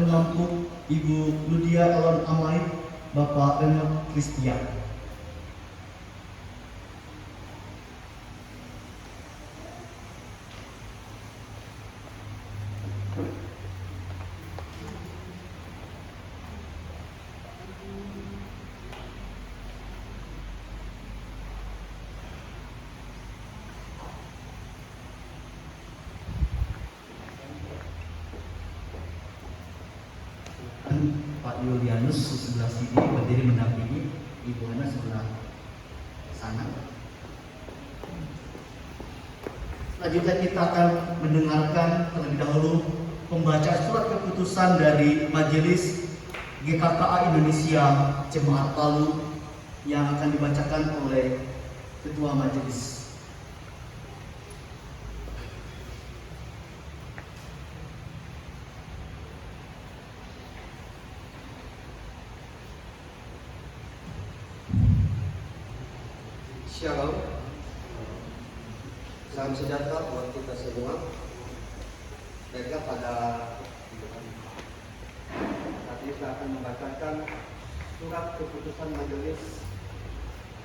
Lampung, Ibu Ludia Alon Amait, Bapak Reno Kristian. Pak Yulianus di sebelah sini berdiri mendampingi, Ibu Hana sebelah sana. Selanjutnya kita akan mendengarkan terlebih dahulu pembacaan surat keputusan dari Majelis GKKA Indonesia Jemaat Palu yang akan dibacakan oleh Ketua Majelis. Shalom, salam sejahtera buat kita semua. Baiklah, pada saat ini saya akan membacakan surat keputusan Majelis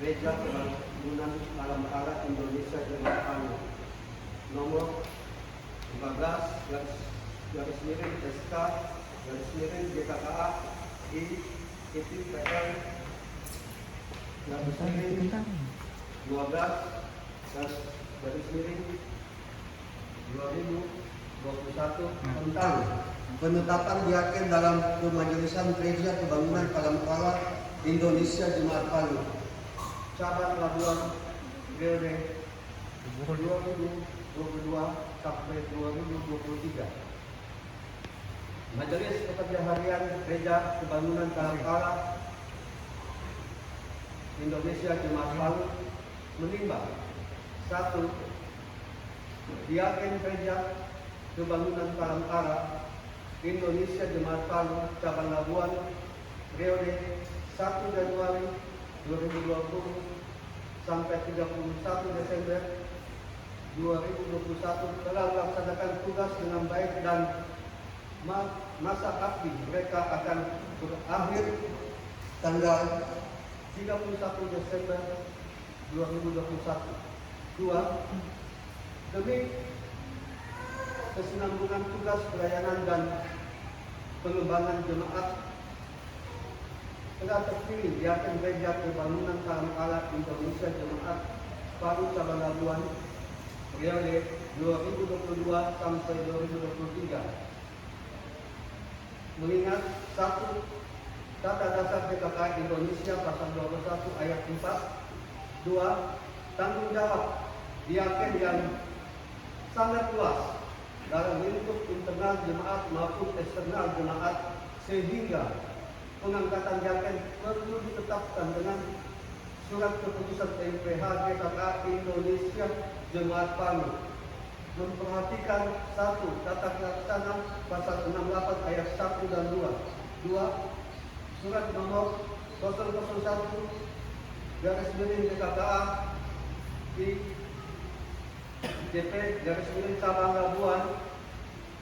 Gereja Pembangunan Alam Barat Indonesia Jemaat Palu nomor 15/SK/GKKA I/PL 12/2021 tentang penetapan diaken dalam Pemajelisan Gereja Pembangunan Palang Indonesia Jemaat Palu cabang Labuan periode 2022 sampai 2023. Majelis Pekerja Harian Gereja Pembangunan Palang Indonesia Jemaat Palu menimbang: 1. Diaken Gereja Pembangunan Palang Indonesia Jemaat Palu cabang Labuan periode 1 Januari 2020 sampai 31 Desember 2021 telah melaksanakan tugas dengan baik dan masa bakti mereka akan berakhir tanggal 31 Desember 2021. 2. Demi kesinambungan tugas pelayanan dan pengembangan jemaat telah terpilih diaken Gereja Pembangunan Palang Indonesia Jemaat Palu cabang Labuan periode 2022 sampai 2023. Mengingat: 1. Tata Dasar PKK Indonesia pasal 21 ayat 4. 2. Tanggung jawab diaken yang sangat luas dalam lingkup internal jemaat maupun eksternal jemaat, sehingga pengangkatan diaken perlu ditetapkan dengan surat keputusan MPH GKKA Indonesia Jemaat Palu. Memperhatikan: 1. Tata laksana pasal 68 ayat 1 dan 2. 2. Surat nomor 001/GKKA I/DP cabang Labuan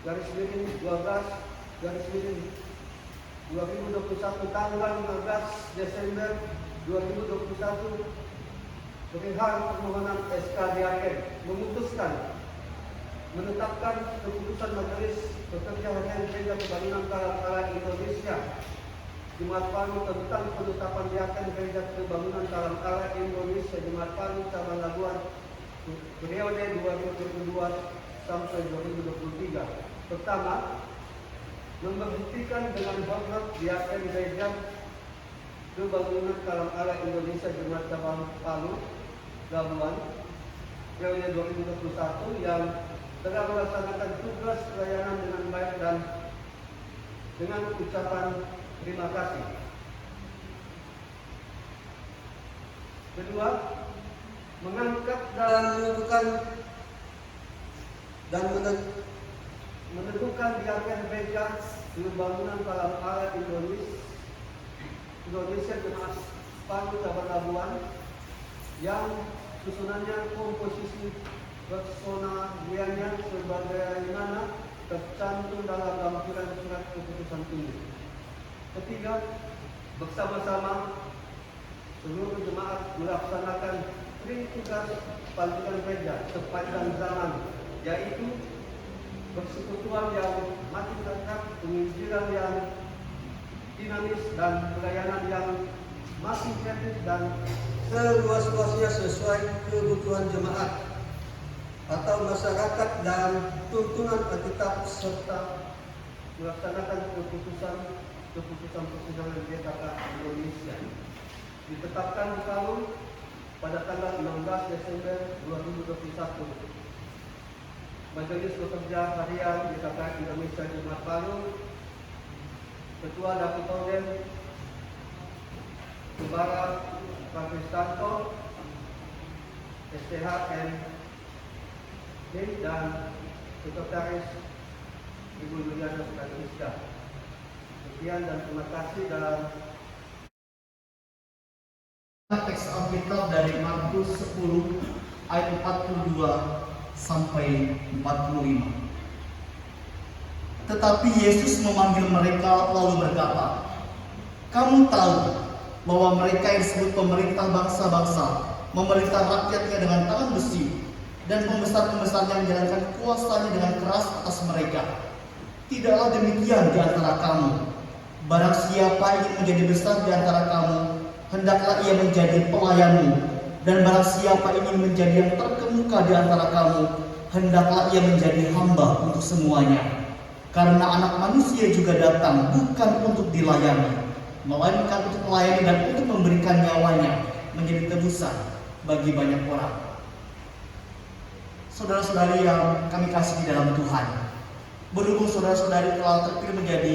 /12/2021 tanggal 15 Desember 2021 perihal permohonan SK diaken memutuskan menetapkan keputusan Majelis Pekerja Harian Gereja Pembangunan Palang Indonesia Jemaat Palu tentang penetapan diaken Gereja Pembangunan Palang Indonesia Jemaat Palu cabang Labuan periode 2022 sampai 2023. Pertama, memberhentikan dengan hormat diaken Gereja Pembangunan Palang Indonesia Jemaat cabang Palu Labuan periode 2021 yang telah melaksanakan tugas pelayanan dengan baik dan dengan ucapan terima kasih. Kedua, mengangkat dan menentukan diaken Gereja Pembangunan Palang Indonesia Jemaat Palu cabang Labuan yang susunannya komposisi personaliannya sebagaimana tercantum dalam lampiran surat keputusan ini. Ketiga, bersama-sama seluruh jemaat melaksanakan tugas panggilan gereja sepanjang zaman, yaitu persekutuan yang makin dekat, penginjilan yang dinamis, dan pelayanan yang makin kreatif dan seluas-luasnya sesuai kebutuhan jemaat atau masyarakat dan tuntunan Alkitab, serta melaksanakan keputusan persidangan GKK Indonesia ditetapkan di Palu pada tanggal 16 Desember 2021. Majelis Bekerja Harian GKK Indonesia Jemaat Palu, Ketua Dapitorem Subara Pakristanto, STHN dan Sekretaris Ibu Yuliana Sukarisya. Sekian dan terima kasih. Dan teks Alkitab dari Markus 10 ayat 42 sampai 45. Tetapi Yesus memanggil mereka lalu berkata, "Kamu tahu bahwa mereka yang disebut pemerintah bangsa-bangsa memerintah rakyatnya dengan tangan besi, dan pembesar-pembesarnya menjalankan kuasanya dengan keras atas mereka. Tidaklah demikian di antara kamu. Barang siapa ingin menjadi besar di antara kamu, hendaklah ia menjadi pelayanmu. Dan barang siapa ingin menjadi yang terkemuka di antara kamu, hendaklah ia menjadi hamba untuk semuanya. Karena anak manusia juga datang bukan untuk dilayani, melainkan untuk melayani dan untuk memberikan nyawanya menjadi tebusan bagi banyak orang." Saudara-saudari yang kami kasih di dalam Tuhan, berhubung saudara-saudari telah terpilih menjadi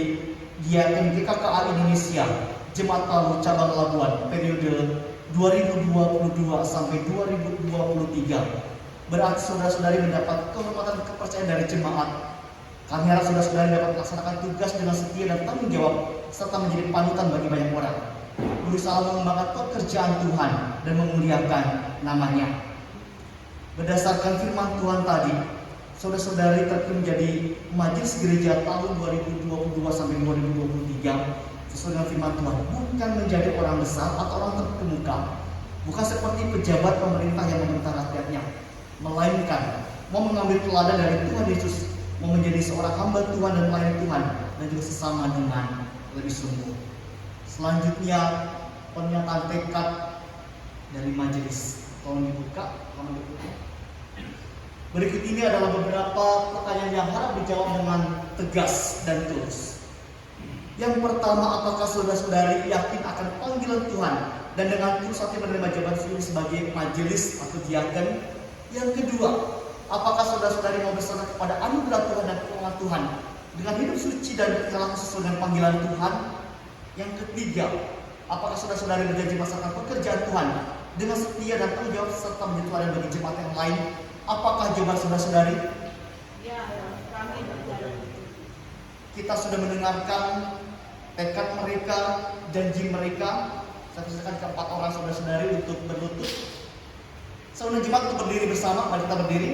Diaken GKKA Indonesia Jemaat Palu Cabang Labuan periode 2022 sampai 2023, berarti saudara-saudari mendapat kehormatan kepercayaan dari jemaat. Kami harap saudara-saudari dapat melaksanakan tugas dengan setia dan tanggung jawab, serta menjadi panutan bagi banyak orang, berusaha mengembangkan pekerjaan Tuhan dan memuliakan nama-Nya. Berdasarkan firman Tuhan tadi, saudara-saudari terpilih menjadi majelis gereja tahun 2022 sampai 2023 sesuai dengan firman Tuhan, bukan menjadi orang besar atau orang terkemuka, bukan seperti pejabat pemerintah yang memerintah rakyatnya, melainkan mau mengambil teladan dari Tuhan Yesus, mau menjadi seorang hamba Tuhan dan pelayan Tuhan, dan juga sesama dengan lebih sungguh. Selanjutnya, pernyataan tekad dari majelis. Tolong dibuka. Berikut ini adalah beberapa pertanyaan yang harap dijawab dengan tegas dan tulus. Yang pertama, apakah saudara-saudari yakin akan panggilan Tuhan dan dengan tulus hati menerima jabatan ini sebagai majelis atau diaken? Yang kedua, apakah saudara-saudari mau bersandar kepada anugerah Tuhan dan pertolongan Tuhan dengan hidup suci dan berlaku sesuai dengan panggilan Tuhan? Yang ketiga, apakah saudara-saudari berjanji melaksanakan pekerjaan Tuhan dengan setia dan tanggung jawab serta menjadi teladan bagi jemaat yang lain? Apakah jawaban saudara-saudari? Ya, kami berjanji. Kita sudah mendengarkan tekad mereka, janji mereka. Saya persilakan keempat orang saudara-saudari untuk berlutut. Saudara jemaat untuk berdiri bersama. Mari kita berdiri.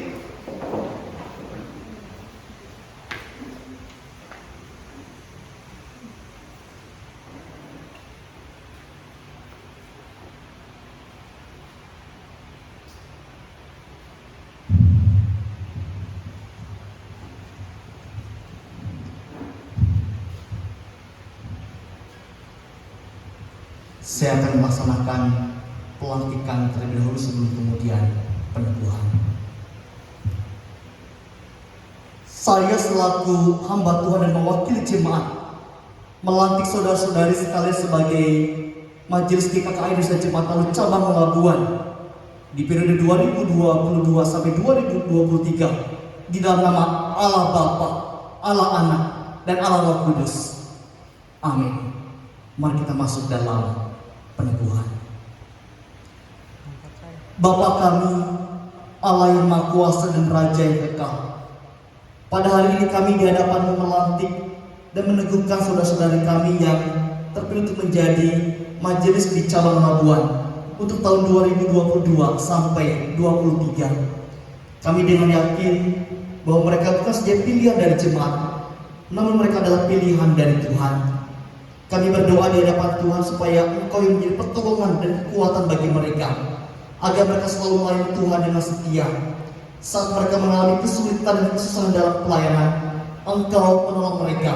Saya akan melaksanakan pelantikan terlebih dahulu sebelum kemudian peneguhan. Saya selaku hamba Tuhan dan mewakili jemaat melantik saudara-saudari sekalian sebagai Majelis GKKA Indonesia Jemaat Palu Cabang Labuan di periode 2022 sampai 2023 di dalam nama Allah Bapa, Allah Anak, dan Allah Roh Kudus. Amin. Mari kita masuk dalam peneguhan. Bapa kami, Allah yang Maha Kuasa dan Raja yang kekal, pada hari ini kami di hadapan-Mu melantik dan meneguhkan saudara-saudari kami yang terpilih untuk menjadi majelis di Cabang Labuan untuk tahun 2022 sampai 2023. Kami dengan yakin bahwa mereka bukan saja pilihan dari jemaat, namun mereka adalah pilihan dari Tuhan. Kami berdoa di hadapan Tuhan supaya Engkau yang menjadi pertolongan dan kekuatan bagi mereka, agar mereka selalu melayani Tuhan dengan setia. Saat mereka mengalami kesulitan dan kesusahan dalam pelayanan, Engkau menolong mereka,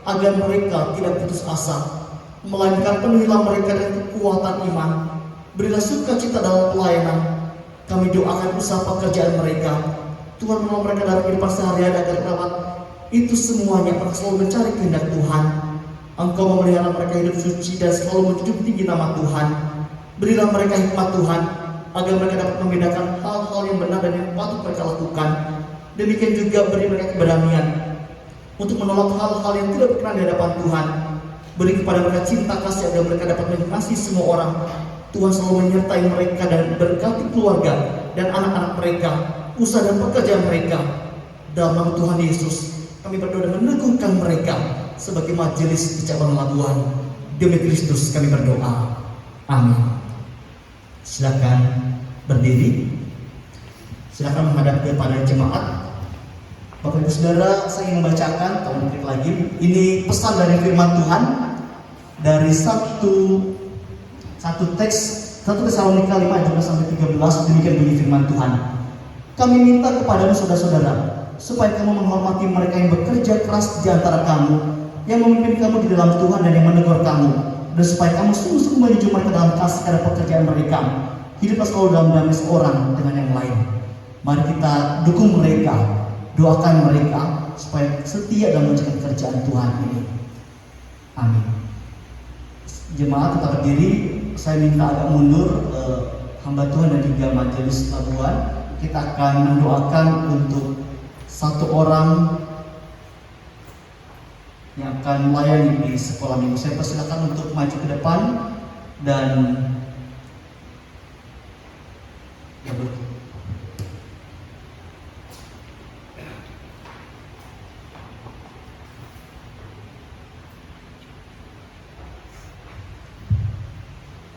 agar mereka tidak putus asa, melainkan penuhilah mereka dengan kekuatan iman. Berilah sukacita dalam pelayanan. Kami doakan usaha pekerjaan mereka. Tuhan menolong mereka dalam kehidupan sehari-hari agar lewat itu semuanya mereka selalu mencari kehendak Tuhan. Engkau memelihara mereka hidup suci dan selalu menjunjung tinggi nama Tuhan. Berilah mereka hikmat Tuhan, agar mereka dapat membedakan hal-hal yang benar dan yang patut mereka lakukan. Demikian juga beri mereka keberanian untuk menolak hal-hal yang tidak berkenan di hadapan Tuhan. Beri kepada mereka cinta kasih agar mereka dapat mengasihi semua orang. Tuhan selalu menyertai mereka dan berkati keluarga dan anak-anak mereka, usaha dan pekerjaan mereka. Dalam nama Tuhan Yesus, kami berdoa dan meneguhkan mereka sebagai majelis di cabang Labuan. Demi Kristus kami berdoa. Amin. Silakan berdiri. Silakan menghadap kepada jemaat. Bapak Ibu Saudara, saya ingin membacakan tahun lagi. Ini pesan dari firman Tuhan dari satu teks 1 Tesalonika 5 ayat 12 sampai 13. Demikian bunyi firman Tuhan. Kami minta kepadamu saudara-saudara, supaya kamu menghormati mereka yang bekerja keras di antara kamu, yang memimpin kamu di dalam Tuhan dan yang menegur kamu, dan supaya kamu sungguh-sungguh menuju mereka dalam kasih karena pekerjaan mereka. Hiduplah selalu dalam damai seorang dengan yang lain. Mari kita dukung mereka, doakan mereka supaya setia dalam menjalankan kerjaan Tuhan ini. Amin. Jemaat tetap berdiri. Saya minta agak mundur, hamba Tuhan dan juga majelis Labuan. Kita akan mendoakan untuk satu orang yang akan melayani di sekolah minggu. Saya persilakan untuk maju ke depan dan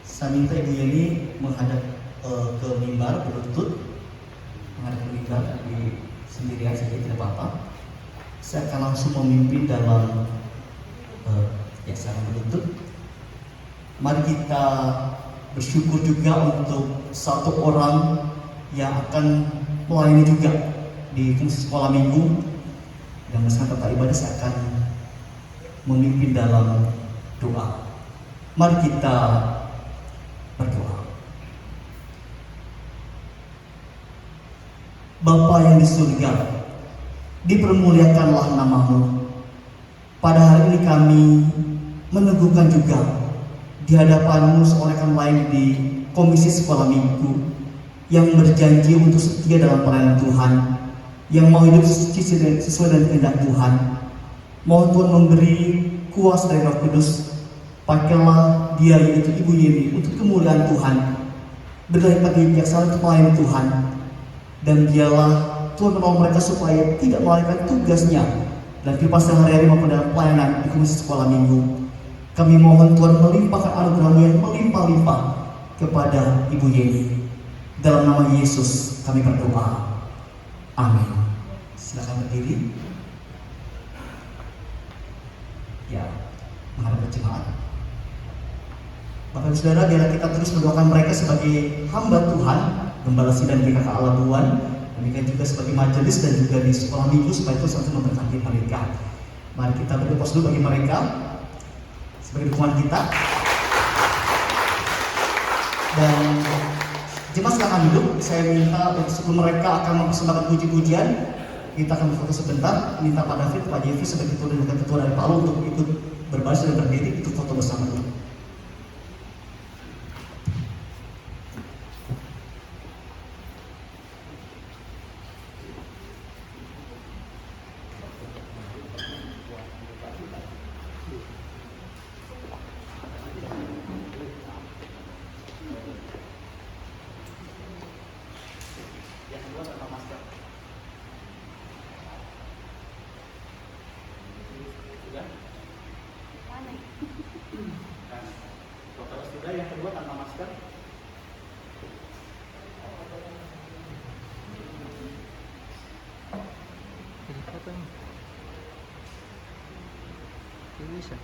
saya minta Ibu Yeni menghadap ke mimbar, berlutut menghadap ke mimbar di sendirian saja, tidak apa-apa. Saya akan langsung memimpin dalam secara berlutut. Mari kita bersyukur juga untuk satu orang yang akan melayani juga di fungsi sekolah minggu. Dan bersama tata ibadah saya akan memimpin dalam doa. Mari kita berdoa. Bapa yang di surga, dipermuliakanlah namamu. Pada hari ini kami meneguhkan juga di hadapanmu seorang yang lain di komisi sekolah minggu yang berjanji untuk setia dalam pelayanan Tuhan, yang mau hidup sesuai dengan kehendak Tuhan. Mohon Tuhan memberi kuasa dari Roh Kudus. Pakailah dia, yaitu Ibu Yeni, untuk kemuliaan Tuhan. Berilah hikmat bijaksana untuk melayani Tuhan, dan biarlah Tuhan menolong mereka supaya tidak melalaikan tugasnya dan kehidupan sehari-hari maupun dalam pelayanan di komisi sekolah minggu. Kami mohon Tuhan melimpahkan anugerah-Mu yang melimpah-limpah kepada Ibu Yeni. Dalam nama Yesus kami berdoa. Amin. Silakan berdiri. Ya, menghadap jemaat. Bapak Ibu Saudara, biarlah kita terus mendoakan mereka sebagai hamba Tuhan, Gembala Sidang GKK Labuan, demikian juga sebagai majelis dan juga di sekolah minggu, supaya Tuhan selalu memberkati mereka. Mari kita berdoa dulu bagi mereka sebagai dukungan kita. Dan jemaat silakan duduk. Saya minta sebelum mereka akan mempersembahkan puji-pujian, kita akan berfoto sebentar. Minta Pak David, Pak Jevi sebagai ketua dan wakil ketua dari Palu untuk ikut berbaris dan berdiri untuk foto bersama dulu. Yang kedua tanpa masker. Indonesia.